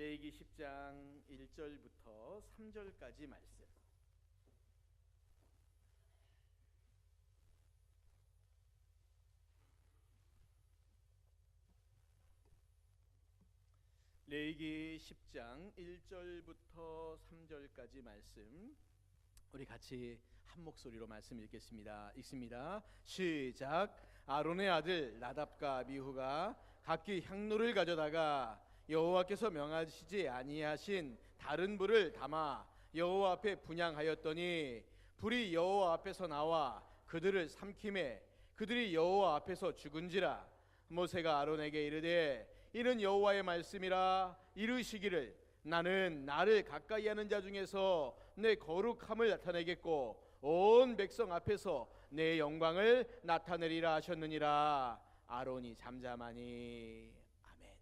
레위기 10장 1절부터 3절까지 말씀. 레위기 10장 1절부터 3절까지 말씀, 우리 같이 한 목소리로 말씀 읽겠습니다. 읽습니다. 시작. 아론의 아들 나답과 아비후가 각기 향로를 가져다가 여호와께서 명하시지 아니하신 다른 불을 담아 여호와 앞에 분향하였더니 불이 여호와 앞에서 나와 그들을 삼키매 그들이 여호와 앞에서 죽은지라. 모세가 아론에게 이르되 이는 여호와의 말씀이라. 이르시기를 나는 나를 가까이 하는 자 중에서 내 거룩함을 나타내겠고 온 백성 앞에서 내 영광을 나타내리라 하셨느니라. 아론이 잠잠하니. 아멘.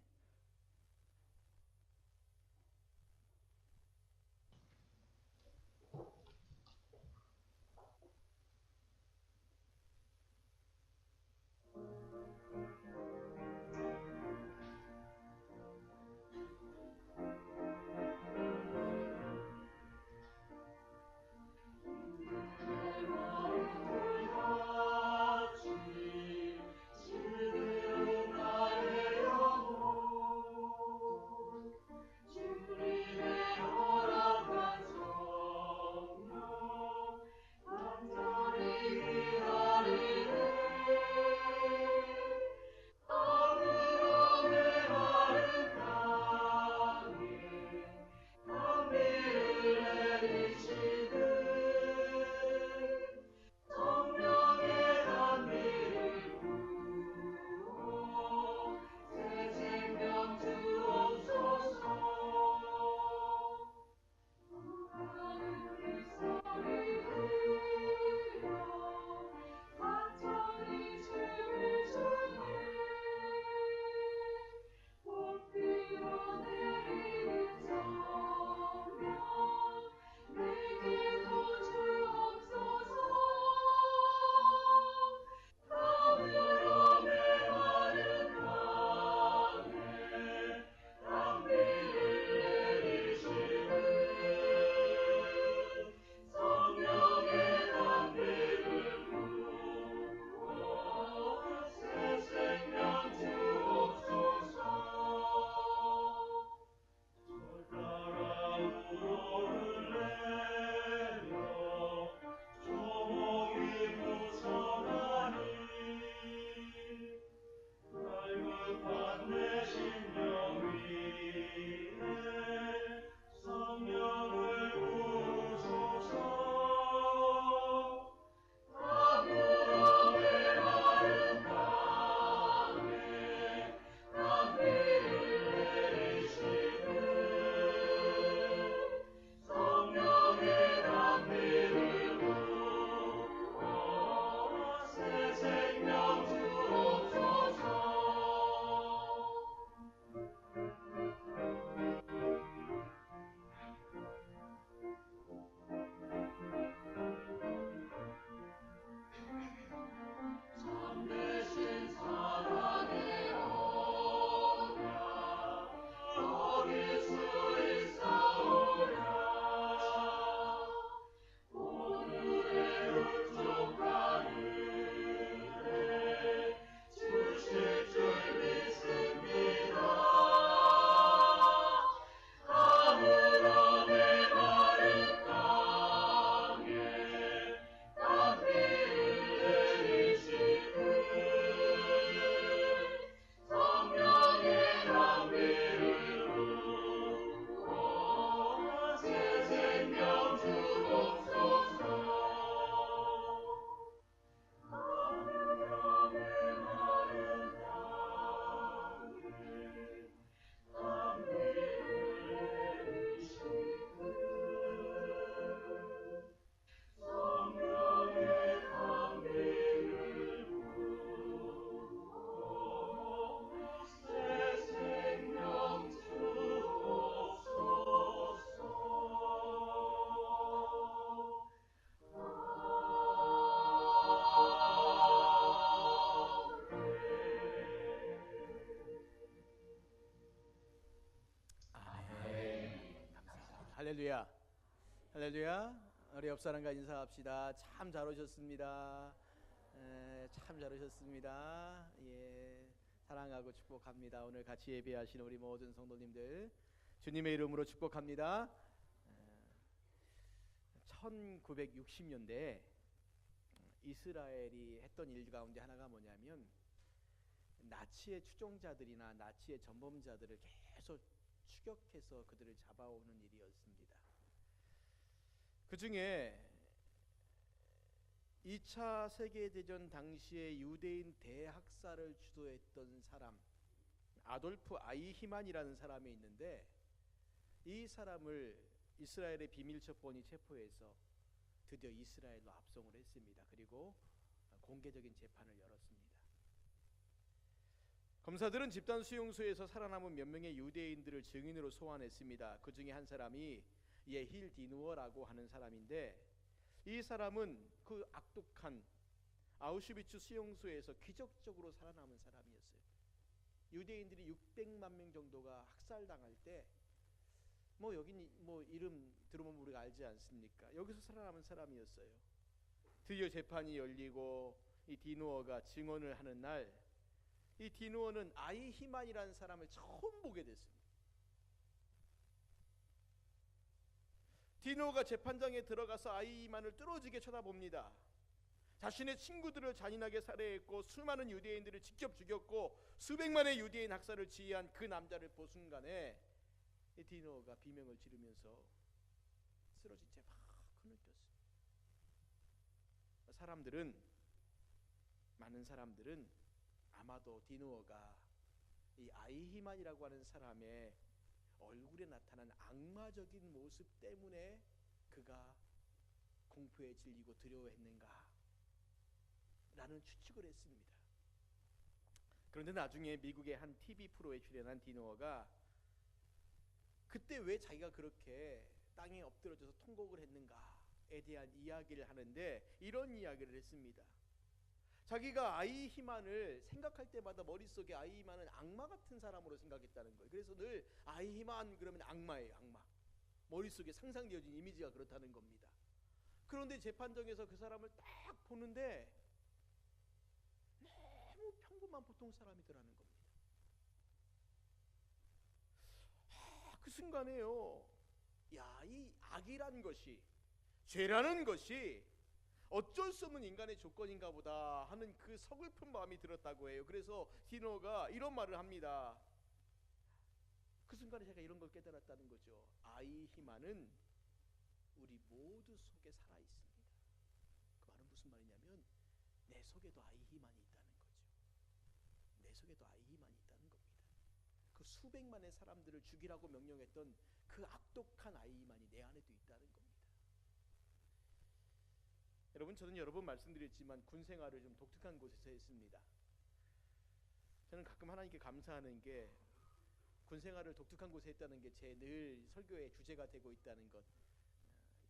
지금 나의 할렐루야. 할렐루야. 우리 옆 사람과 인사합시다. 참 잘 오셨습니다. 참 잘 오셨습니다. 예, 사랑하고 축복합니다. 오늘 같이 예배하신 우리 모든 성도님들 주님의 이름으로 축복합니다. 1960년대 이스라엘이 했던 일 가운데 하나가 뭐냐면 나치의 추종자들이나 나치의 전범자들을 계속 추격해서 그들을 잡아오는 일이었습니다. 그 중에 2차 세계대전 당시에 유대인 대학살을 주도했던 사람 아돌프 아이히만이라는 사람이 있는데, 이 사람을 이스라엘의 비밀첩보원이 체포해서 드디어 이스라엘로 압송을 했습니다. 그리고 공개적인 재판을 열었습니다. 검사들은 집단 수용소에서 살아남은 몇 명의 유대인들을 증인으로 소환했습니다. 그 중에 한 사람이 예힐 디누어라고 하는 사람인데, 이 사람은 그 악독한 아우슈비츠 수용소에서 기적적으로 살아남은 사람이었어요. 유대인들이 600만 명 정도가 학살당할 때 여긴 이름 들으면 우리가 알지 않습니까? 여기서 살아남은 사람이었어요. 드디어 재판이 열리고 이 디누어가 증언을 하는 날, 이 디누어는 아이히만이라는 사람을 처음 보게 됐습니다. 디누어가 재판장에 들어가서 아이히만을 뚫어지게 쳐다봅니다. 자신의 친구들을 잔인하게 살해했고 수많은 유대인들을 직접 죽였고 수백만의 유대인 학살을 지휘한 그 남자를 본 순간에 이 디누어가 비명을 지르면서 쓰러진 채 막 눈을 떴습니다. 많은 사람들은 아마도 디누어가 이 아이히만이라고 하는 사람의 얼굴에 나타난 악마적인 모습 때문에 그가 공포에 질리고 두려워했는가 라는 추측을 했습니다. 그런데 나중에 미국의 한 TV 프로에 출연한 디누어가 그때 왜 자기가 그렇게 땅에 엎드려져서 통곡을 했는가에 대한 이야기를 하는데 이런 이야기를 했습니다. 자기가 아이히만을 생각할 때마다 머릿속에 아이히만은 악마 같은 사람으로 생각했다는 거예요. 그래서 늘 아이히만 그러면 악마예요, 악마. 머릿속에 상상되어진 이미지가 그렇다는 겁니다. 그런데 재판정에서 그 사람을 딱 보는데 너무 평범한 보통 사람이더라는 겁니다. 그 순간에요, 이 악이란 것이, 죄라는 것이 어쩔 수 없는 인간의 조건인가 보다 하는 그 서글픈 마음이 들었다고 해요. 그래서 디누어가 이런 말을 합니다. 그 순간에 제가 이런 걸 깨달았다는 거죠. 아이히만은 우리 모두 속에 살아 있습니다. 그 말은 무슨 말이냐면 내 속에도 아이히만이 있다는 거죠. 내 속에도 아이히만이 있다는 겁니다. 그 수백만의 사람들을 죽이라고 명령했던 그 악독한 아이히만이 내 안에도 있다는 겁니다. 여러분, 저는 여러 번 말씀드렸지만 군 생활을 좀 독특한 곳에서 했습니다. 저는 가끔 하나님께 감사하는 게 군 생활을 독특한 곳에 했다는 게 제 늘 설교의 주제가 되고 있다는 것,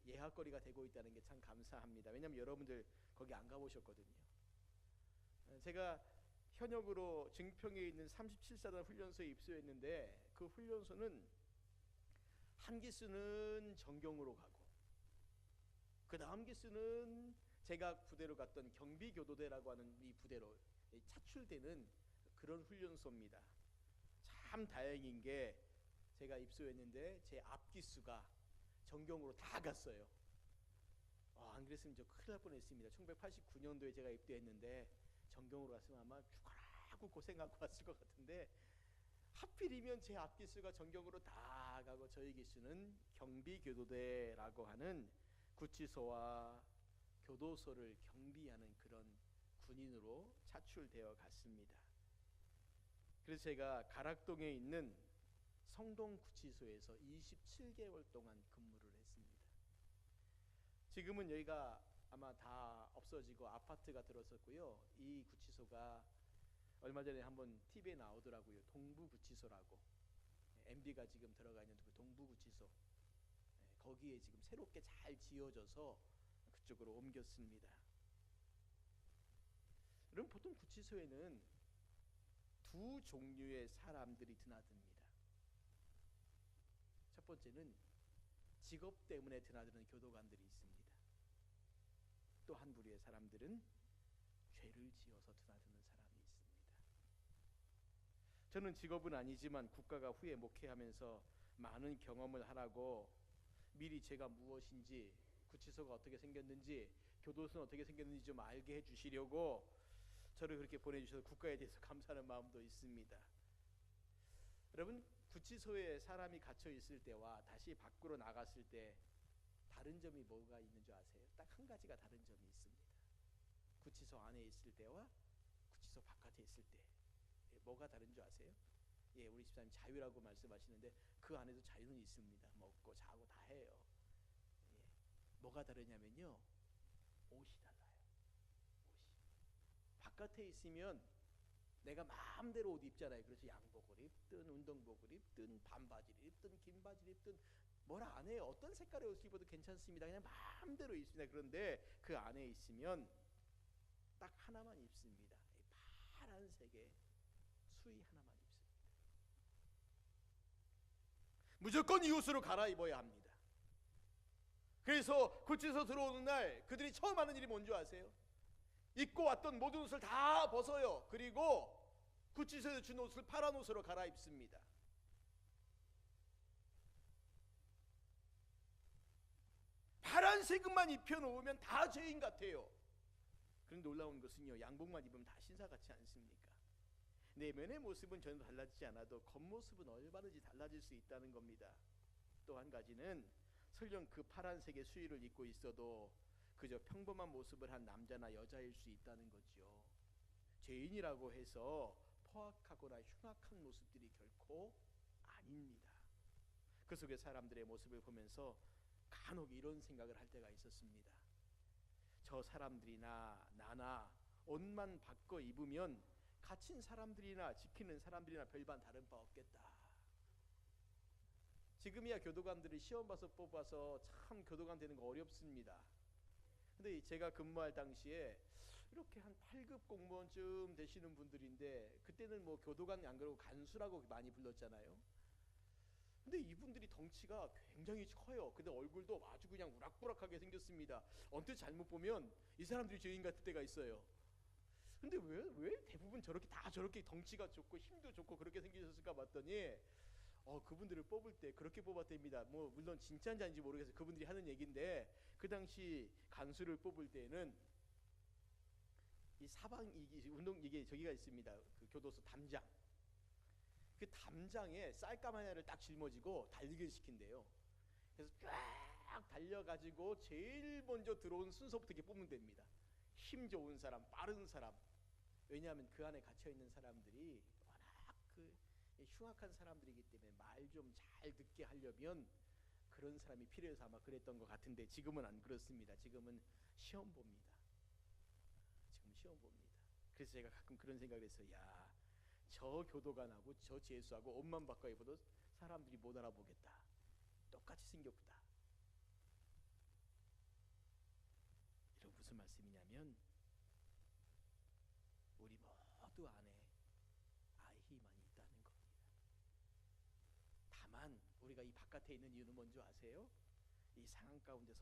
예학거리가 되고 있다는 게 참 감사합니다. 왜냐하면 여러분들 거기 안 가보셨거든요. 제가 현역으로 증평에 있는 37사단 훈련소에 입소했는데 그 훈련소는 한 기수는 정경으로 가고 그 다음 기수는 제가 부대로 갔던 경비교도대라고 하는 이 부대로 차출되는 그런 훈련소입니다. 참 다행인 게 제가 입소했는데 제 앞기수가 정경으로 다 갔어요. 안 그랬으면 저 큰일 날 뻔했습니다. 1989년도에 제가 입대했는데 정경으로 갔으면 아마 죽어라고 고생하고 왔을 것 같은데, 하필이면 제 앞기수가 정경으로 다 가고 저희 기수는 경비교도대라고 하는 구치소와 교도소를 경비하는 그런 군인으로 차출되어 갔습니다. 그래서 제가 가락동에 있는 성동구치소에서 27개월 동안 근무를 했습니다. 지금은 여기가 아마 다 없어지고 아파트가 들어섰고요. 이 구치소가 얼마 전에 한번 TV에 나오더라고요. 동부구치소라고. MB가 지금 들어가 있는 그 동부구치소, 거기에 지금 새롭게 잘 지어져서 그쪽으로 옮겼습니다. 여러분, 보통 구치소에는 두 종류의 사람들이 드나듭니다. 첫 번째는 직업 때문에 드나드는 교도관들이 있습니다. 또 한 부류의 사람들은 죄를 지어서 드나드는 사람이 있습니다. 저는 직업은 아니지만 국가가 후에 목회하면서 많은 경험을 하라고 미리 제가 무엇인지, 구치소가 어떻게 생겼는지, 교도소는 어떻게 생겼는지 좀 알게 해주시려고 저를 그렇게 보내주셔서 국가에 대해서 감사하는 마음도 있습니다. 여러분, 구치소에 사람이 갇혀 있을 때와 다시 밖으로 나갔을 때 다른 점이 뭐가 있는 줄 아세요? 딱 한 가지가 다른 점이 있습니다. 구치소 안에 있을 때와 구치소 바깥에 있을 때 뭐가 다른 줄 아세요? 예, 우리 집사님 자유라고 말씀하시는데 그 안에도 자유는 있습니다. 먹고 자고 다 해요. 예, 뭐가 다르냐면요, 옷이 달라요. 옷이 바깥에 있으면 내가 마음대로 옷 입잖아요. 그래서 양복을 입든 운동복을 입든 반바지를 입든 긴 바지를 입든 뭐라 안 해요. 어떤 색깔의 옷을 입어도 괜찮습니다. 그냥 마음대로 입습니다. 그런데 그 안에 있으면 딱 하나만 입습니다. 파란색의 수의 하나만 입습니다. 무조건 이 옷으로 갈아입어야 합니다. 그래서 구치소 들어오는 날 그들이 처음 하는 일이 뭔지 아세요? 입고 왔던 모든 옷을 다 벗어요. 그리고 구치소에 준 옷을 파란 옷으로 갈아입습니다. 파란색만 입혀놓으면 다 죄인 같아요. 그런데 놀라운 것은요, 양복만 입으면 다 신사 같지 않습니까? 내면의 모습은 전혀 달라지지 않아도 겉모습은 얼마든지 달라질 수 있다는 겁니다. 또 한 가지는 설령 그 파란색의 수의를 입고 있어도 그저 평범한 모습을 한 남자나 여자일 수 있다는 거죠. 죄인이라고 해서 포악하거나 흉악한 모습들이 결코 아닙니다. 그 속에 사람들의 모습을 보면서 간혹 이런 생각을 할 때가 있었습니다. 저 사람들이나 나나 옷만 바꿔 입으면 갇힌 사람들이나 지키는 사람들이나 별반 다른 바 없겠다. 지금이야 교도관들이 시험 봐서 뽑아서 참 교도관 되는 거 어렵습니다. 근데 제가 근무할 당시에 이렇게 한 8급 공무원쯤 되시는 분들인데, 그때는 뭐 교도관 안 그러고 간수라고 많이 불렀잖아요. 근데 이분들이 덩치가 굉장히 커요. 근데 얼굴도 아주 그냥 우락부락하게 생겼습니다. 언뜻 잘못 보면 이 사람들이 죄인 같을 때가 있어요. 근데 왜 대부분 저렇게 덩치가 좋고 힘도 좋고 그렇게 생기셨을까 봤더니 그분들을 뽑을 때 그렇게 뽑았답니다. 뭐 물론 진짜인지 아닌지 모르겠어요. 그분들이 하는 얘기인데, 그 당시 간수를 뽑을 때는 이 사방 이게 저기가 있습니다. 그 교도소 담장. 그 담장에 쌀감 하나를 딱 짊어지고 달리기를 시킨대요. 그래서 쫙 달려가지고 제일 먼저 들어온 순서부터 이렇게 뽑는 됩니다. 힘 좋은 사람, 빠른 사람. 왜냐하면 그 안에 갇혀 있는 사람들이 워낙 그 흉악한 사람들이기 때문에 말 좀 잘 듣게 하려면 그런 사람이 필요해서 아마 그랬던 것 같은데, 지금은 안 그렇습니다. 지금은 시험 봅니다. 지금 시험 봅니다. 그래서 제가 가끔 그런 생각을 했어요. 야, 저 교도관하고 저 재수하고 옷만 바꿔 입어도 사람들이 못 알아보겠다. 똑같이 생겼다. 이런 무슨 말씀이냐면, 우리 모두 안에 아이히만이 있다는 겁니다. 다만 우리가 이 바깥에 있는 이유는 뭔지 아세요? 이 상황 가운데서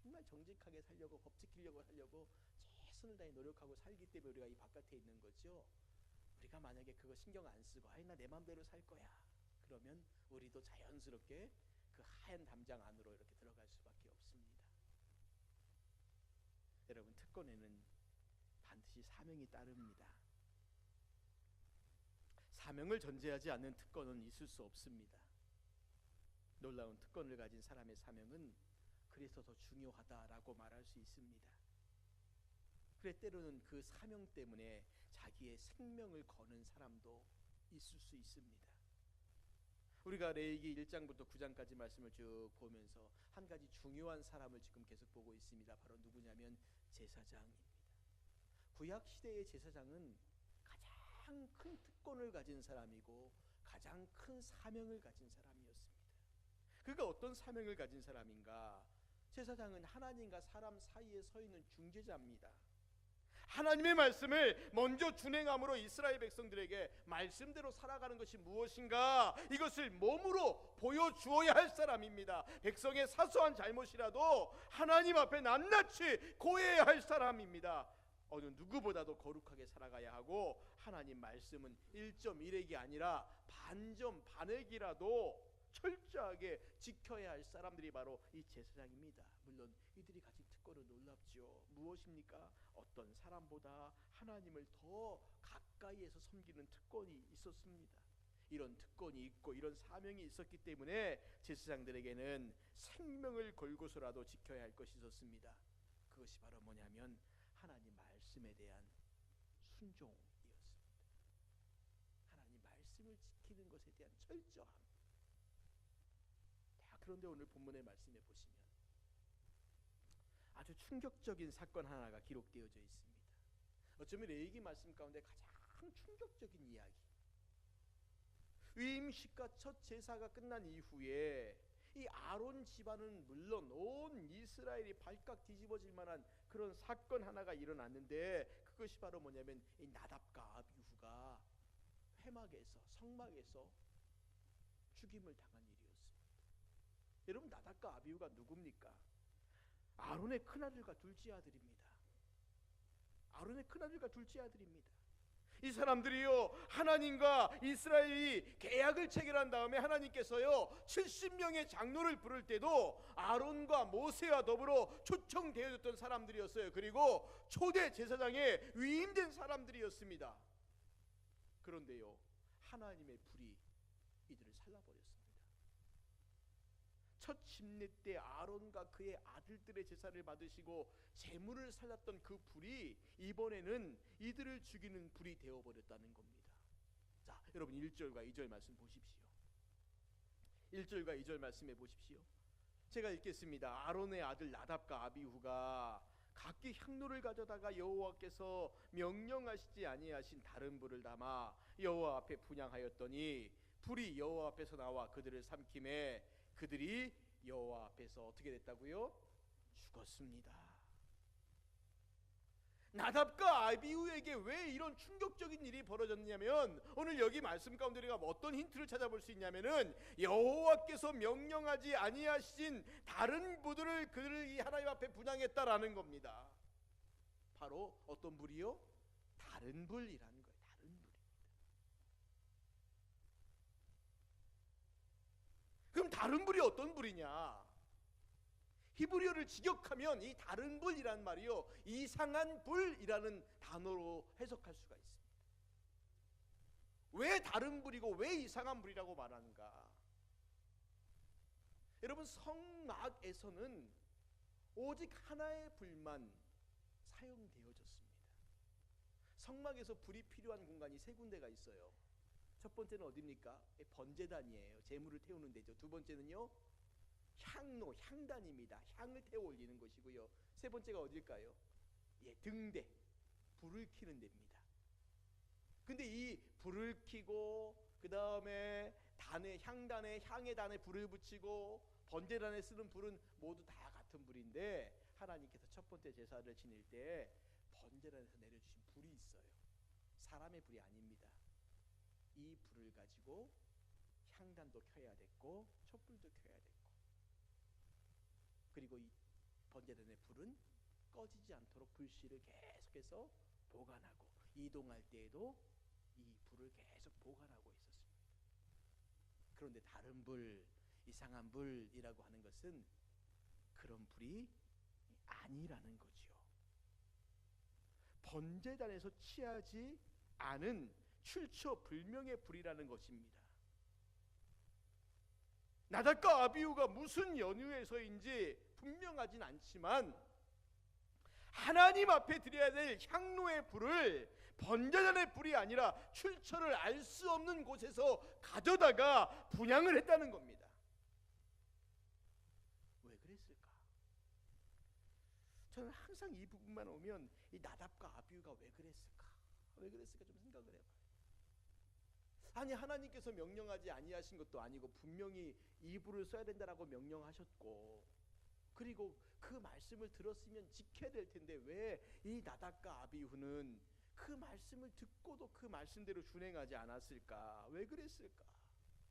정말 정직하게 살려고, 법 지키려고 하려고 최선을 다해 노력하고 살기 때문에 우리가 이 바깥에 있는 거죠. 우리가 만약에 그거 신경 안 쓰고 나 내 맘대로 살 거야, 그러면 우리도 자연스럽게 그 하얀 담장 안으로 이렇게 들어갈 수밖에 없습니다. 여러분, 특권에는 반드시 사명이 따릅니다. 사명을 전제하지 않는 특권은 있을 수 없습니다. 놀라운 특권을 가진 사람의 사명은 그래서 더 중요하다라고 말할 수 있습니다. 그래, 때로는 그 사명 때문에 자기의 생명을 거는 사람도 있을 수 있습니다. 우리가 레위기 1장부터 9장까지 말씀을 쭉 보면서 한 가지 중요한 사람을 지금 계속 보고 있습니다. 바로 누구냐면 제사장입니다. 구약 시대의 제사장은 가장 큰 특권을 가진 사람이고 가장 큰 사명을 가진 사람이었습니다. 그가 어떤 사명을 가진 사람인가? 제사장은 하나님과 사람 사이에 서 있는 중재자입니다. 하나님의 말씀을 먼저 준행함으로 이스라엘 백성들에게 말씀대로 살아가는 것이 무엇인가, 이것을 몸으로 보여주어야 할 사람입니다. 백성의 사소한 잘못이라도 하나님 앞에 낱낱이 고해야 할 사람입니다. 어느 누구보다도 거룩하게 살아가야 하고, 하나님 말씀은 1.1핵이 아니라 반점 반핵이라도 철저하게 지켜야 할 사람들이 바로 이 제사장입니다. 물론 이들이 가진 특권은 놀랍죠. 무엇입니까? 어떤 사람보다 하나님을 더 가까이에서 섬기는 특권이 있었습니다. 이런 특권이 있고 이런 사명이 있었기 때문에 제사장들에게는 생명을 걸고서라도 지켜야 할 것이 있었습니다. 그것이 바로 뭐냐면 하나님 말씀에 대한 순종이었습니다. 하나님 말씀을 지키는 것에 대한 철저함. 그런데 오늘 본문의 말씀에 보시면 아주 충격적인 사건 하나가 기록되어져 있습니다. 어쩌면 레위기 말씀 가운데 가장 충격적인 이야기. 위임식과 첫 제사가 끝난 이후에 이 아론 집안은 물론 온 이스라엘이 발칵 뒤집어질 만한 그런 사건 하나가 일어났는데, 그것이 바로 뭐냐면 이 나답과 아비후가 회막에서, 성막에서 죽임을 당한 일이었습니다. 여러분, 나답과 아비후가 누굽니까? 아론의 큰아들과 둘째 아들입니다. 아론의 큰아들과 둘째 아들입니다. 이 사람들이요, 하나님과 이스라엘이 계약을 체결한 다음에 하나님께서요 70명의 장로를 부를 때도 아론과 모세와 더불어 초청되어졌던 사람들이었어요. 그리고 초대 제사장에 위임된 사람들이었습니다. 그런데요, 하나님의 불이 이들을 살라버렸습니다. 첫 침례 때 아론과 그의 아들들의 제사를 받으시고 제물을 살랐던 그 불이 이번에는 이들을 죽이는 불이 되어버렸다는 겁니다. 자, 여러분 1절과 2절 말씀 보십시오. 1절과 2절 말씀해 보십시오. 제가 읽겠습니다. 아론의 아들 나답과 아비후가 각기 향로를 가져다가 여호와께서 명령하시지 아니하신 다른 불을 담아 여호와 앞에 분향하였더니 불이 여호와 앞에서 나와 그들을 삼키매 그들이 여호와 앞에서 어떻게 됐다고요? 죽었습니다. 나답과 아비후에게 왜 이런 충격적인 일이 벌어졌냐면, 오늘 여기 말씀 가운데 우리가 어떤 힌트를 찾아볼 수 있냐면은 여호와께서 명령하지 아니하신 다른 부들을 그들이 하나님 앞에 분향했다라는 겁니다. 바로 어떤 불이요? 다른 불이라는 거예요. 다른 불입니다. 그럼 다른 불이 어떤 불이냐? 히브리어를 직역하면 이 다른 불이란 말이요, 이상한 불이라는 단어로 해석할 수가 있습니다. 왜 다른 불이고 왜 이상한 불이라고 말하는가? 여러분, 성막에서는 오직 하나의 불만 사용되어졌습니다. 성막에서 불이 필요한 공간이 세 군데가 있어요. 첫 번째는 어디입니까? 번제단이에요. 제물을 태우는 데죠. 두 번째는요, 향로, 향단입니다. 향을 태워 올리는 것이고요. 세 번째가 어딜까요? 등대, 불을 켜는 데입니다. 근데 이 불을 켜고 그 다음에 단에, 향단에, 향의 단에 불을 붙이고 번제단에 쓰는 불은 모두 다 같은 불인데, 하나님께서 첫 번째 제사를 지낼 때 번제단에서 내려주신 불이 있어요. 사람의 불이 아닙니다. 이 불을 가지고 향단도 켜야 됐고 촛불도 켜야 됐고, 그리고 이 번제단의 불은 꺼지지 않도록 불씨를 계속해서 보관하고, 이동할 때에도 이 불을 계속 보관하고 있었습니다. 그런데 다른 불, 이상한 불이라고 하는 것은 그런 불이 아니라는 거죠. 번제단에서 취하지 않은 출처 불명의 불이라는 것입니다. 나답과 아비후가 무슨 연유에서인지 분명하진 않지만 하나님 앞에 드려야 될 향로의 불을 번제단의 불이 아니라 출처를 알 수 없는 곳에서 가져다가 분향을 했다는 겁니다. 왜 그랬을까? 저는 항상 이 부분만 오면 이 나답과 아비후가 왜 그랬을까? 왜 그랬을까 좀 생각을 해봐요. 아니, 하나님께서 명령하지 아니하신 것도 아니고 분명히 이 불을 써야 된다라고 명령하셨고, 그리고 그 말씀을 들었으면 지켜야 될 텐데 왜 이 나답과 아비후는 그 말씀을 듣고도 그 말씀대로 준행하지 않았을까? 왜 그랬을까?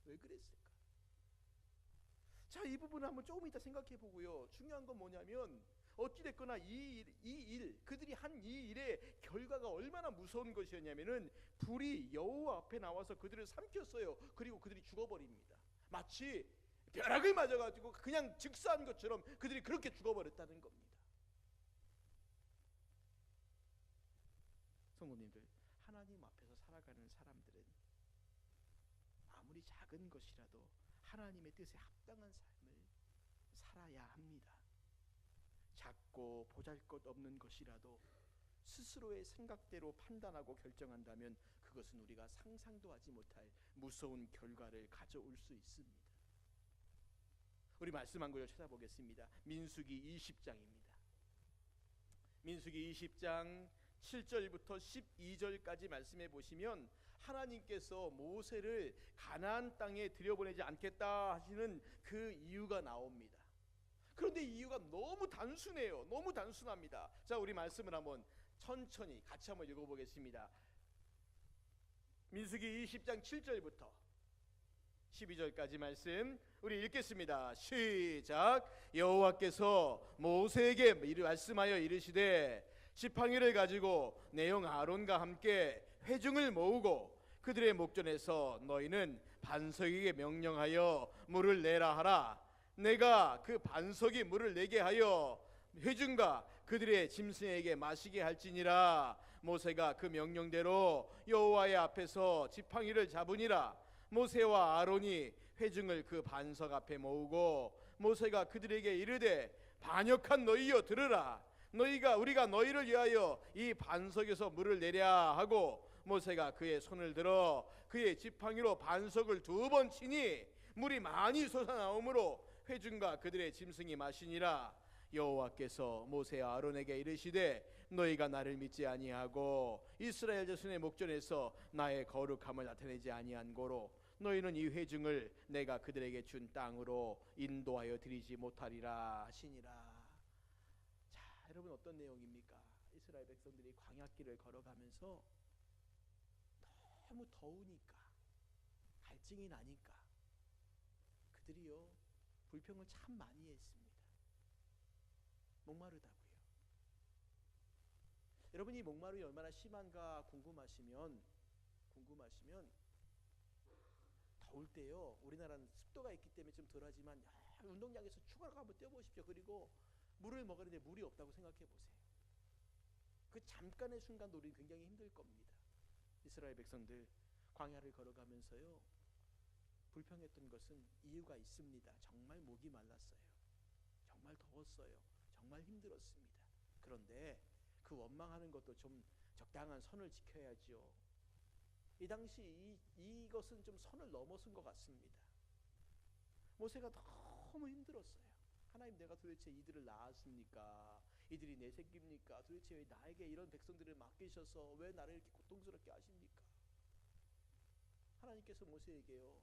왜 그랬을까? 자, 이 부분을 한번 조금 이따 생각해 보고요. 중요한 건 뭐냐면 어찌됐거나 그들이 한 이 일의 결과가 얼마나 무서운 것이었냐면은 불이 여호와 앞에 나와서 그들을 삼켰어요. 그리고 그들이 죽어버립니다. 마치 벼락을 맞아가지고 그냥 즉사한 것처럼 그들이 그렇게 죽어버렸다는 겁니다. 성도님들, 하나님 앞에서 살아가는 사람들은 아무리 작은 것이라도 하나님의 뜻에 합당한 삶을 살아야 합니다. 작고 보잘것없는 것이라도 스스로의 생각대로 판단하고 결정한다면 그것은 우리가 상상도 하지 못할 무서운 결과를 가져올 수 있습니다. 우리 말씀 한 구절 찾아보겠습니다. 민수기 20장입니다. 민수기 20장 7절부터 12절까지 말씀해 보시면 하나님께서 모세를 가나안 땅에 들여보내지 않겠다 하시는 그 이유가 나옵니다. 그런데 이유가 너무 단순해요. 너무 단순합니다. 자, 우리 말씀을 한번 천천히 같이 한번 읽어보겠습니다. 민수기 20장 7절부터 12절까지 말씀 우리 읽겠습니다. 시작. 여호와께서 모세에게 말씀하여 이르시되 지팡이를 가지고 내 형 아론과 함께 회중을 모으고 그들의 목전에서 너희는 반석에게 명령하여 물을 내라 하라. 내가 그 반석이 물을 내게 하여 회중과 그들의 짐승에게 마시게 할지니라. 모세가 그 명령대로 여호와의 앞에서 지팡이를 잡으니라. 모세와 아론이 회중을 그 반석 앞에 모으고 모세가 그들에게 이르되 반역한 너희여 들으라. 우리가 너희를 위하여 이 반석에서 물을 내랴 하고 모세가 그의 손을 들어 그의 지팡이로 반석을 2번 치니 물이 많이 솟아나오므로 회중과 그들의 짐승이 마시니라. 여호와께서 모세와 아론에게 이르시되 너희가 나를 믿지 아니하고 이스라엘 자손의 목전에서 나의 거룩함을 나타내지 아니한 고로 너희는 이 회중을 내가 그들에게 준 땅으로 인도하여 드리지 못하리라 하시니라. 여러분, 어떤 내용입니까? 이스라엘 백성들이 광야길을 걸어가면서 너무 더우니까, 갈증이 나니까 그들이요 불평을 참 많이 했습니다. 목마르다고요. 여러분이 목마름이 얼마나 심한가 궁금하시면 더울 때요, 우리나라는 습도가 있기 때문에 좀 덜하지만 운동장에서 추가로 한번 뛰어보십시오. 그리고 물을 먹으려는데 물이 없다고 생각해 보세요. 그 잠깐의 순간도 우리는 굉장히 힘들 겁니다. 이스라엘 백성들 광야를 걸어가면서요 불평했던 것은 이유가 있습니다. 정말 목이 말랐어요. 정말 더웠어요. 정말 힘들었습니다. 그런데 그 원망하는 것도 좀 적당한 선을 지켜야죠. 이 당시 이것은 좀 선을 넘어선 것 같습니다. 모세가 너무 힘들었어요. 하나님, 내가 도대체 이들을 낳았습니까? 이들이 내 새끼입니까? 도대체 왜 나에게 이런 백성들을 맡기셔서 왜 나를 이렇게 고통스럽게 하십니까? 하나님께서 모세에게요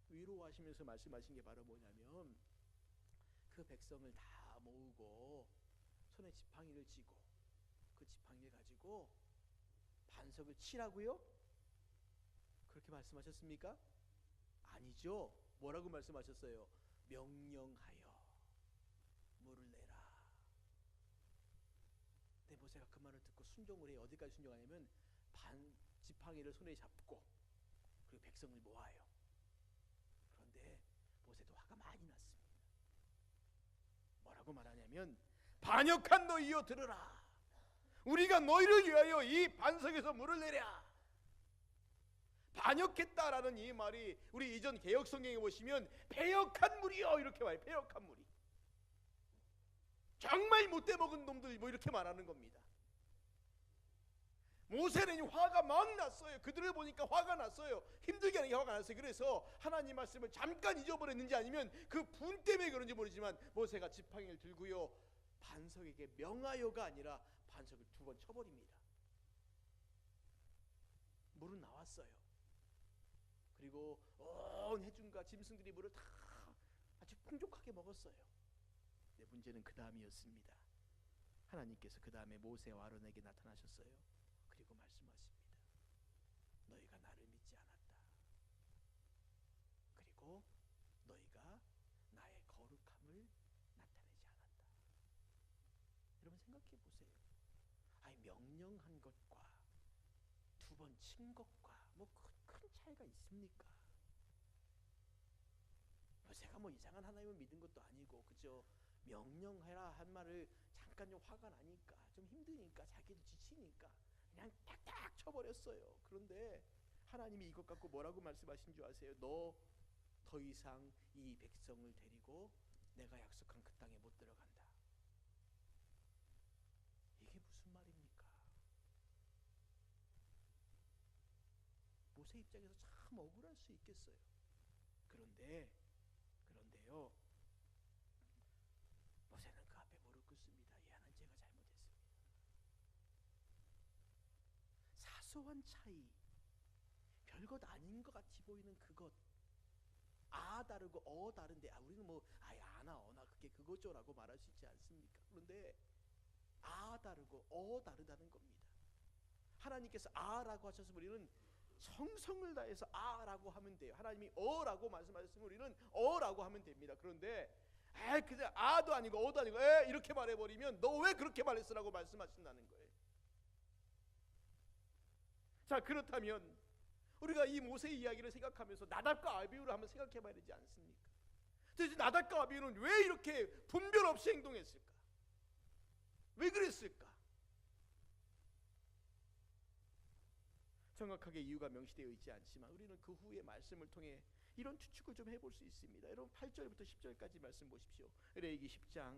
위로하시면서 말씀하신 게 바로 뭐냐면 그 백성을 다 모으고 손에 지팡이를 쥐고 그 지팡이를 가지고 반석을 치라고요? 그렇게 말씀하셨습니까? 아니죠. 뭐라고 말씀하셨어요? 명령하여 물을 내라. 근데 모세가 그 말을 듣고 순종을 해요. 어디까지 순종하냐면 지팡이를 손에 잡고 그리고 백성을 모아요. 그런데 모세도 화가 많이 났습니다. 뭐라고 말하냐면 반역한 너희여 들으라. 우리가 너희를 위하여 이 반석에서 물을 내랴. 반역했다라는 이 말이 우리 이전 개역 성경에 보시면 패역한 물이요 이렇게 말해요. 패역한 물이. 정말 못돼 먹은 놈들 뭐 이렇게 말하는 겁니다. 모세는 화가 막 났어요. 그들을 보니까 화가 났어요. 힘들게 하는 게 화가 났어요. 그래서 하나님 말씀을 잠깐 잊어버렸는지 아니면 그 분 때문에 그런지 모르지만 모세가 지팡이를 들고요 반석에게 명하여가 아니라 반석을 2번 쳐버립니다. 물은 나왔어요. 그리고 온 회중과 짐승들이 물을 다 아주 풍족하게 먹었어요. 네, 문제는 그 다음이었습니다. 하나님께서 그 다음에 모세와 아론에게 나타나셨어요. 그리고 말씀하십니다. 너희가 나를 믿지 않았다. 그리고 너희가 나의 거룩함을 나타내지 않았다. 여러분 생각해 보세요. 아니 명령한 것과 두 번 친 것과 뭐 큰 차이가 있습니까? 제가 뭐 이상한 하나님을 믿은 것도 아니고 그죠? 명령해라 한 말을 잠깐 좀 화가 나니까 좀 힘드니까 자기도 지치니까 그냥 딱딱 쳐버렸어요. 그런데 하나님이 이것 갖고 뭐라고 말씀하신 줄 아세요? 너 더 이상 이 백성을 데리고 내가 약속한 그 땅에 못 들어간다. 이게 무슨 말입니까? 모세 입장에서 참 억울할 수 있겠어요. 그런데요, 모세는 그 앞에 무릎 꿇습니다. 얘는 제가 잘못했습니다. 사소한 차이, 별것 아닌 것 같이 보이는 그것, 아 다르고 어 다른데 우리는 뭐 아예 아나 어나 그게 그거죠라고 말할 수 있지 않습니까? 그런데 아 다르고 어 다르다는 겁니다. 하나님께서 아라고 하셔서 우리는 정성을 다해서 아라고 하면 돼요. 하나님이 어라고 말씀하셨으면 우리는 어라고 하면 됩니다. 그런데 그냥 아도 아니고 어도 아니고 이렇게 말해버리면 너 왜 그렇게 말했으라고 말씀하신다는 거예요. 자, 그렇다면 우리가 이 모세의 이야기를 생각하면서 나답과 아비후를 한번 생각해봐야 되지 않습니까? 도대체 나답과 아비후는 왜 이렇게 분별 없이 행동했을까? 왜 그랬을까? 정확하게 이유가 명시되어 있지 않지만 우리는 그 후의 말씀을 통해 이런 추측을 좀 해볼 수 있습니다. 여러분 8절부터 10절까지 말씀 보십시오. 레위기 10장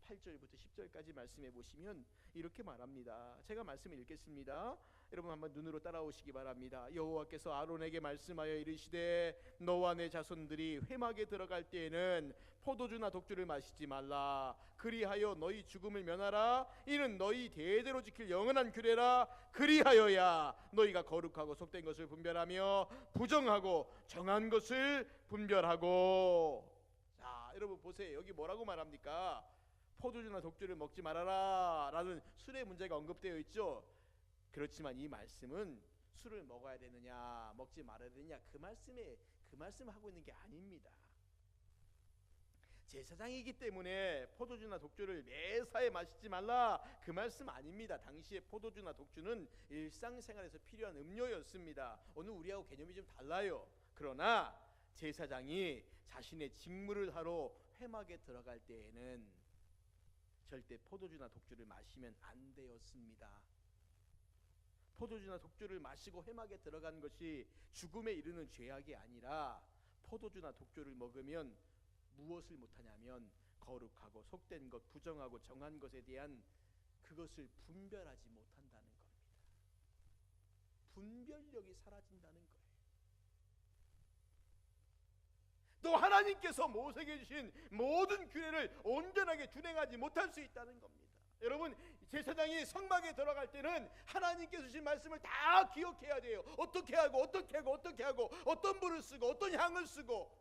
8절부터 10절까지 말씀해 보시면 이렇게 말합니다. 제가 말씀을 읽겠습니다. 여러분 한번 눈으로 따라오시기 바랍니다. 여호와께서 아론에게 말씀하여 이르시되 너와 내 자손들이 회막에 들어갈 때에는 포도주나 독주를 마시지 말라. 그리하여 너희 죽음을 면하라. 이는 너희 대대로 지킬 영원한 규례라. 그리하여야 너희가 거룩하고 속된 것을 분별하며 부정하고 정한 것을 분별하고. 자, 여러분 보세요. 여기 뭐라고 말합니까? 포도주나 독주를 먹지 말아라 라는 술의 문제가 언급되어 있죠. 그렇지만 이 말씀은 술을 먹어야 되느냐 먹지 말아야 되느냐 그 말씀을 하고 있는 게 아닙니다. 제사장이기 때문에 포도주나 독주를 매사에 마시지 말라 그 말씀 아닙니다. 당시에 포도주나 독주는 일상생활에서 필요한 음료였습니다. 오늘 우리하고 개념이 좀 달라요. 그러나 제사장이 자신의 직무를 하러 회막에 들어갈 때에는 절대 포도주나 독주를 마시면 안 되었습니다. 포도주나 독주를 마시고 회막에 들어간 것이 죽음에 이르는 죄악이 아니라 포도주나 독주를 먹으면 무엇을 못하냐면 거룩하고 속된 것, 부정하고 정한 것에 대한 그것을 분별하지 못한다는 겁니다. 분별력이 사라진다는 거예요. 또 하나님께서 모세에게 주신 모든 규례를 온전하게 준행하지 못할 수 있다는 겁니다. 여러분 제사장이 성막에 들어갈 때는 하나님께서 주신 말씀을 다 기억해야 돼요. 어떻게 하고 어떻게 하고 어떻게 하고 어떤 불을 쓰고 어떤 향을 쓰고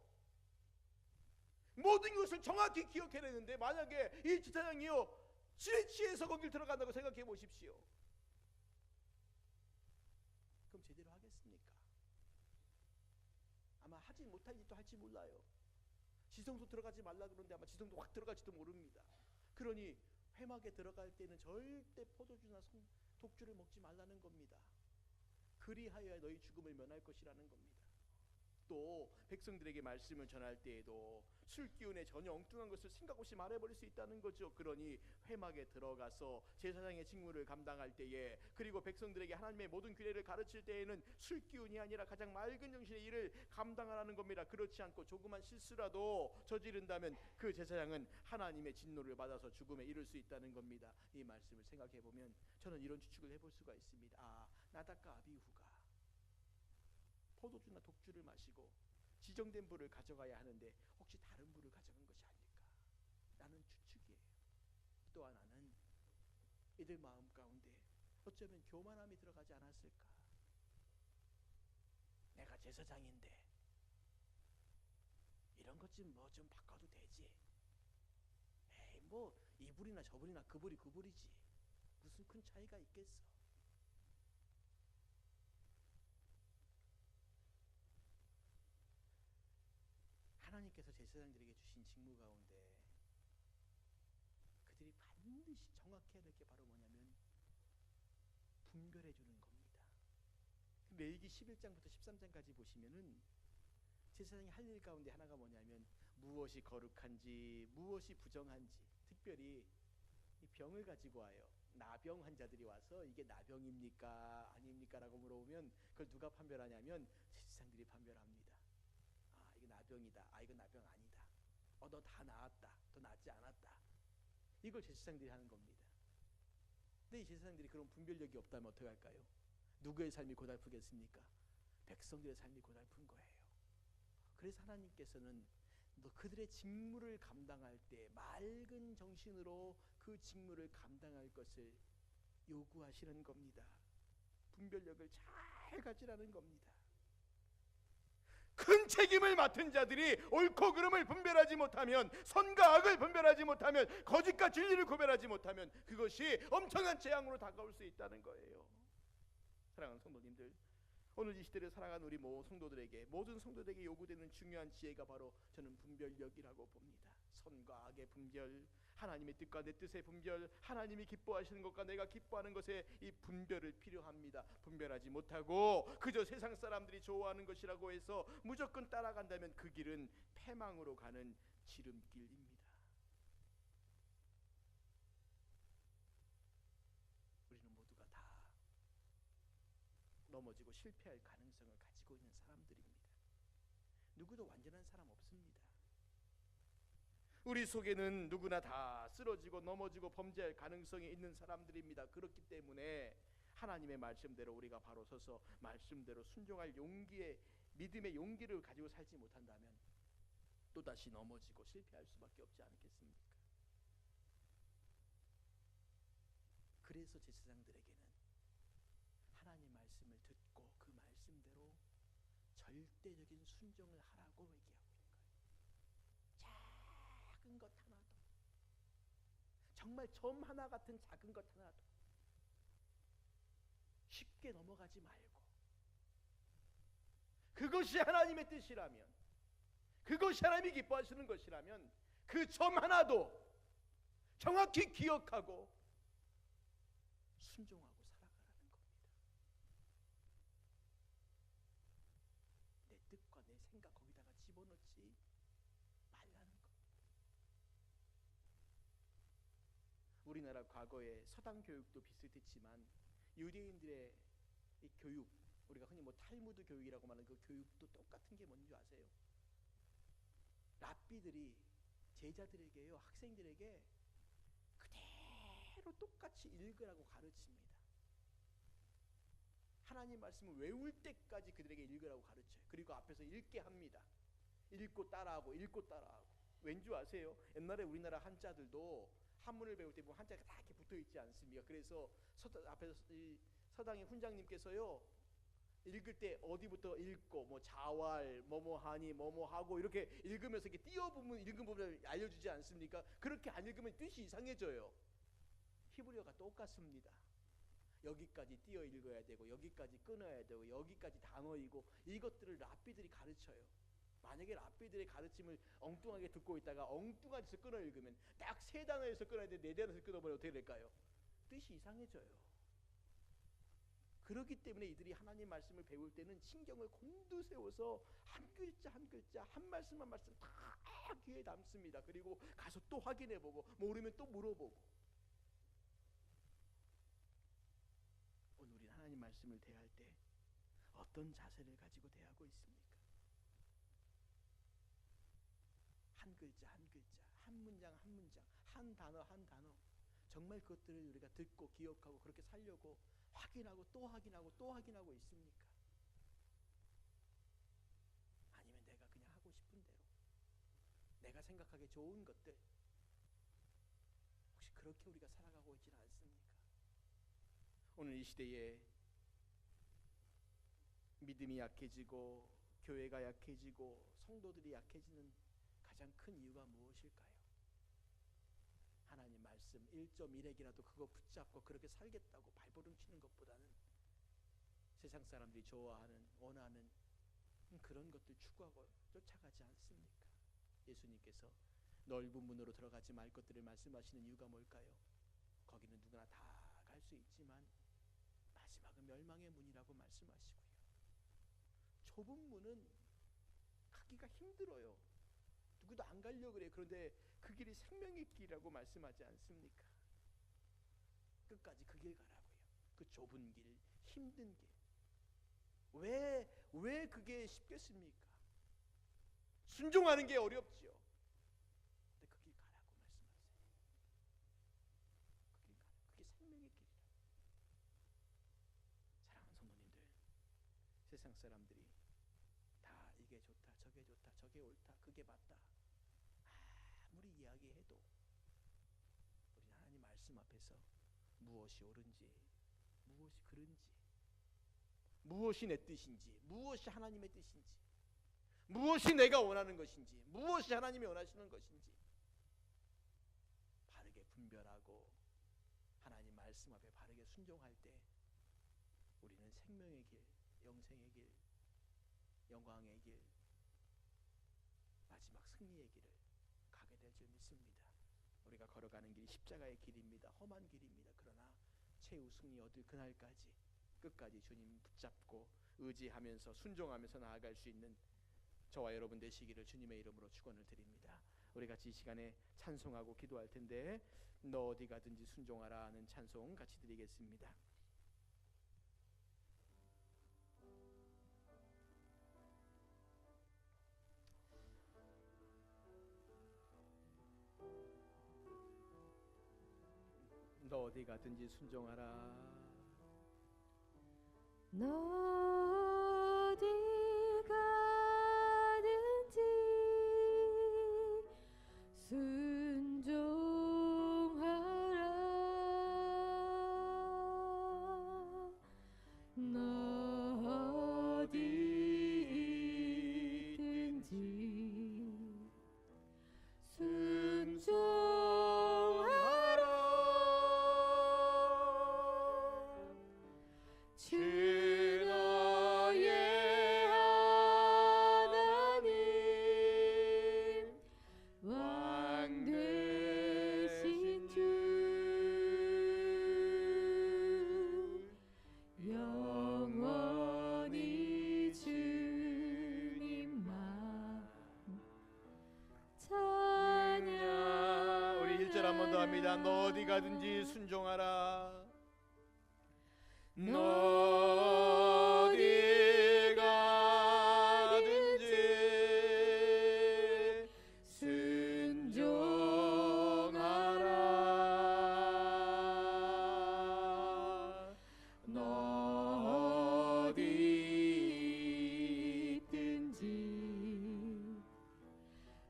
모든 것을 정확히 기억해야 되는데 만약에 이 제사장이요 술에 취해서 거길 들어간다고 생각해 보십시오. 그럼 제대로 하겠습니까? 아마 하지 못할 일도 할지 몰라요. 지성소 들어가지 말라 그러는데 아마 지성소 확 들어갈지도 모릅니다. 그러니 회막에 들어갈 때는 절대 포도주나 독주를 먹지 말라는 겁니다. 그리하여야 너희 죽음을 면할 것이라는 겁니다. 또 백성들에게 말씀을 전할 때에도 술 기운에 전혀 엉뚱한 것을 생각 없이 말해버릴 수 있다는 거죠. 그러니 회막에 들어가서 제사장의 직무를 감당할 때에 그리고 백성들에게 하나님의 모든 규례를 가르칠 때에는 술 기운이 아니라 가장 맑은 정신의 일을 감당하라는 겁니다. 그렇지 않고 조그만 실수라도 저지른다면 그 제사장은 하나님의 진노를 받아서 죽음에 이를 수 있다는 겁니다. 이 말씀을 생각해 보면 저는 이런 추측을 해볼 수가 있습니다. 나답과 아비후가 포도주나 독주를 마시고 지정된 불을 가져가야 하는데 혹시 다른 불을 가져간 것이 아닐까 라는 추측이에요. 또 하나는 이들 마음 가운데 어쩌면 교만함이 들어가지 않았을까. 내가 제사장인데 이런 것 좀 뭐 좀 바꿔도 되지. 에이 뭐 이불이나 저불이나 그불이 그불이지 무슨 큰 차이가 있겠어. 하나님께서 제사장들에게 주신 직무 가운데 그들이 반드시 정확히 해야 될 게 바로 뭐냐면 분별해 주는 겁니다. 레위기 11장부터 13장까지 보시면은 제사장이 할 일 가운데 하나가 뭐냐면 무엇이 거룩한지 무엇이 부정한지, 특별히 이 병을 가지고 와요. 나병 환자들이 와서 이게 나병입니까 아닙니까 라고 물어보면 그걸 누가 판별하냐면 제사장들이 판별합니다. 아, 이거 나병이다. 아, 이거 나병 아니다. 너 다 나았다. 더 낫지 않았다. 이걸 제사장들이 하는 겁니다. 근데 이 제사장들이 그런 분별력이 없다면 어떡할까요? 누구의 삶이 고달프겠습니까? 백성들의 삶이 고달픈 거예요. 그래서 하나님께서는 그들의 직무를 감당할 때 맑은 정신으로 그 직무를 감당할 것을 요구하시는 겁니다. 분별력을 잘 가지라는 겁니다. 큰 책임을 맡은 자들이 옳고 그름을 분별하지 못하면, 선과 악을 분별하지 못하면, 거짓과 진리를 구별하지 못하면 그것이 엄청난 재앙으로 다가올 수 있다는 거예요. 사랑하는 성도님들, 오늘 이 시대를 살아가는 우리 모든 성도들에게 요구되는 중요한 지혜가 바로 저는 분별력이라고 봅니다. 선과 악의 분별, 하나님의 뜻과 내 뜻의 분별, 하나님이 기뻐하시는 것과 내가 기뻐하는 것의 이 분별을 필요합니다. 분별하지 못하고 그저 세상 사람들이 좋아하는 것이라고 해서 무조건 따라간다면 그 길은 패망으로 가는 지름길입니다. 우리는 모두가 다 넘어지고 실패할 가능성을 가지고 있는 사람들입니다. 누구도 완전한 사람 없습니다. 우리 속에는 누구나 다 쓰러지고 넘어지고 범죄할 가능성이 있는 사람들입니다. 그렇기 때문에 하나님의 말씀대로 우리가 바로 서서 말씀대로 순종할 용기의, 믿음의 용기를 가지고 살지 못한다면 또다시 넘어지고 실패할 수밖에 없지 않겠습니까? 그래서 제사장들에게는 하나님 말씀을 듣고 그 말씀대로 절대적인 순종을 하라고 얘기하고 있는 거예요. 작은 것 하나도, 정말 점 하나 같은 작은 것 하나도 쉽게 넘어가지 말고, 그것이 하나님의 뜻이라면, 그것이 하나님이 기뻐하시는 것이라면 그 점 하나도 정확히 기억하고 순종하고 살아가라는 겁니다. 내 뜻과 내 생각 거기다가 집어넣지 말라는 겁니다. 우리나라 과거에 서당 교육도 비슷했지만 유대인들의 이 교육, 우리가 흔히 뭐 탈무드 교육이라고 말하는 그 교육도 똑같은 게 뭔지 아세요? 랍비들이 제자들에게요, 학생들에게 그대로 똑같이 읽으라고 가르칩니다. 하나님 말씀을 외울 때까지 그들에게 읽으라고 가르쳐요. 그리고 앞에서 읽게 합니다. 읽고 따라하고 읽고 따라하고. 왠지 아세요? 옛날에 우리나라 한자들도 한문을 배울 때 보면 한자가 다 이렇게 붙어 있지 않습니까? 그래서 앞에서 이 서당의 훈장님께서요, 읽을 때 어디부터 읽고 뭐 자왈 뭐뭐하니 뭐뭐하고 이렇게 읽으면서 이렇게 띄어보면 읽은 부분을 알려주지 않습니까? 그렇게 안 읽으면 뜻이 이상해져요. 히브리어가 똑같습니다. 여기까지 띄어 읽어야 되고 여기까지 끊어야 되고 여기까지 단어이고, 이것들을 랍비들이 가르쳐요. 만약에 랍비들의 가르침을 엉뚱하게 듣고 있다가 엉뚱한 데서 끊어 읽으면 딱 3단어에서 끊어야 돼, 4단어에서 끊어버리면 어떻게 될까요? 뜻이 이상해져요. 그렇기 때문에 이들이 하나님 말씀을 배울 때는 신경을 곤두세워서 한 글자 한 글자, 한 말씀 한 말씀 다 귀에 담습니다. 그리고 가서 또 확인해보고 모르면 또 물어보고. 오늘 우리 하나님 말씀을 대할 때 어떤 자세를 가지고 대하고 있습니까? 한 글자 한 글자, 한 문장 한 문장, 한 단어 한 단어, 정말 그것들을 우리가 듣고 기억하고 그렇게 살려고 확인하고 또 확인하고 또 확인하고 있습니까? 아니면 내가 그냥 하고 싶은 대로, 내가 생각하기에 좋은 것들, 혹시 그렇게 우리가 살아가고 있지는 않습니까? 오늘 이 시대에 믿음이 약해지고 교회가 약해지고 성도들이 약해지는 가장 큰 이유가 무엇일까요? 하나님 말씀 1.1핵이라도 그거 붙잡고 그렇게 살겠다고 발버둥 치는 것보다는 세상 사람들이 좋아하는 원하는 그런 것들 추구하고 쫓아가지 않습니까? 예수님께서 넓은 문으로 들어가지 말 것들을 말씀하시는 이유가 뭘까요? 거기는 누구나 다 갈 수 있지만 마지막은 멸망의 문이라고 말씀하시고요. 좁은 문은 가기가 힘들어요. 누구도 안 가려고 그래요. 그런데 그 길이 생명의 길이라고 말씀하지 않습니까? 끝까지 그 길 가라고요. 그 좁은 길, 힘든 길. 왜 그게 쉽겠습니까? 순종하는 게 어렵지요. 근데 그 길 가라고 말씀하세요. 그 길 가라. 그게 생명의 길이라. 사랑하는 성도님들, 세상 사람들이 다 이게 좋다, 저게 좋다, 저게 옳다, 그게 맞다 아무리 이야기해도 우리는 하나님 말씀 앞에서 무엇이 옳은지, 무엇이 그른지, 무엇이 내 뜻인지, 무엇이 하나님의 뜻인지, 무엇이 내가 원하는 것인지, 무엇이 하나님이 원하시는 것인지 바르게 분별하고 하나님 말씀 앞에 바르게 순종할 때 우리는 생명의 길, 영생의 길, 영광의 길, 마지막 승리의 길을 가게 될 줄 믿습니다. 우리가 걸어가는 길이 십자가의 길입니다. 험한 길입니다. 그러나 최후 승리 얻을 그날까지 끝까지 주님 붙잡고 의지하면서 순종하면서 나아갈 수 있는 저와 여러분 되시기를 주님의 이름으로 축원을 드립니다. 우리 같이 이 시간에 찬송하고 기도할 텐데, 너 어디 가든지 순종하라 하는 찬송 같이 드리겠습니다. 너 어디 가든지 순종하라. 너 어디 가든지 순종하라. 너 어디 있든지 순종하라. 주 너의 하나님 왕 되신 주 영원히 주님만 찬양. 우리 1절 한 번 더 합니다. 너 어디 가든지 순종하라. 너 어디 가든지 순종하라. 너 어디 있든지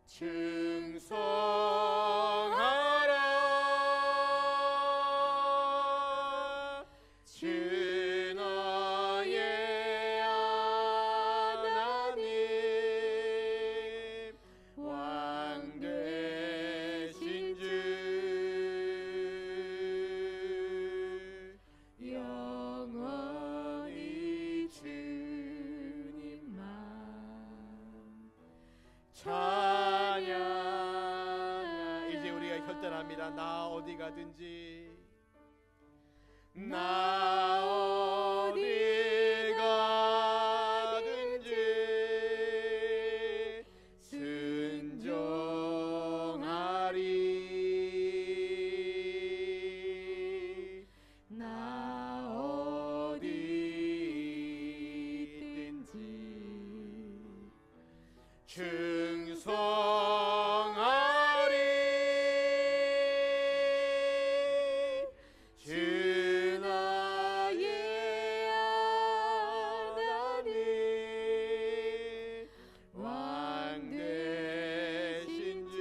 충성하라. 주 너의 하나님 왕 되신 주 영원히 주님만 찬양. 이제 우리가 결단합니다. 나 어디 가든지, 나 어디 가든지 순종하리. 나 어디 있든지 충성하리. 주 나의 하나님 왕 되신 주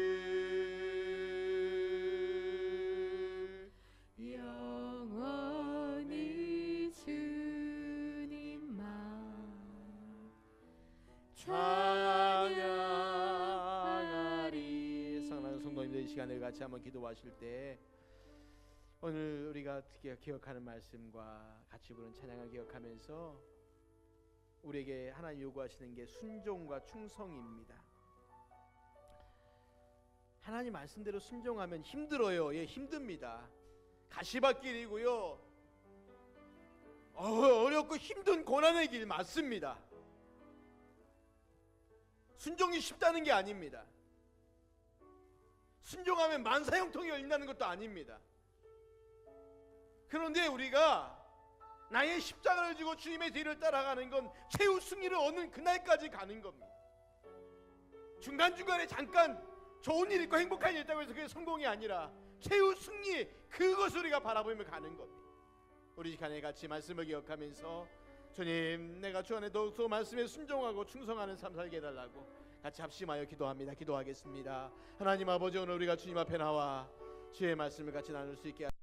영원히 주님만 찬양. 시간을 같이 한번 기도하실 때 오늘 우리가 기억하는 말씀과 같이 부른 찬양을 기억하면서 우리에게 하나님 요구하시는 게 순종과 충성입니다. 하나님 말씀대로 순종하면 힘들어요. 예, 힘듭니다. 가시밭길이고요. 어렵고 힘든 고난의 길 맞습니다. 순종이 쉽다는 게 아닙니다. 순종하면 만사형통이 열린다는 것도 아닙니다. 그런데 우리가 나의 십자가를 지고 주님의 뒤를 따라가는 건 최후 승리를 얻는 그날까지 가는 겁니다. 중간중간에 잠깐 좋은 일 있고 행복한 일 있다고 해서 그게 성공이 아니라 최후 승리, 그것을 우리가 바라보며 가는 겁니다. 우리 시간에 같이 말씀을 기억하면서 주님, 내가 주 안에 더욱더 말씀에 순종하고 충성하는 삶 살게 해달라고 같이 합심하여 기도합니다. 기도하겠습니다. 하나님 아버지, 오늘 우리가 주님 앞에 나와 주의 말씀을 같이 나눌 수 있게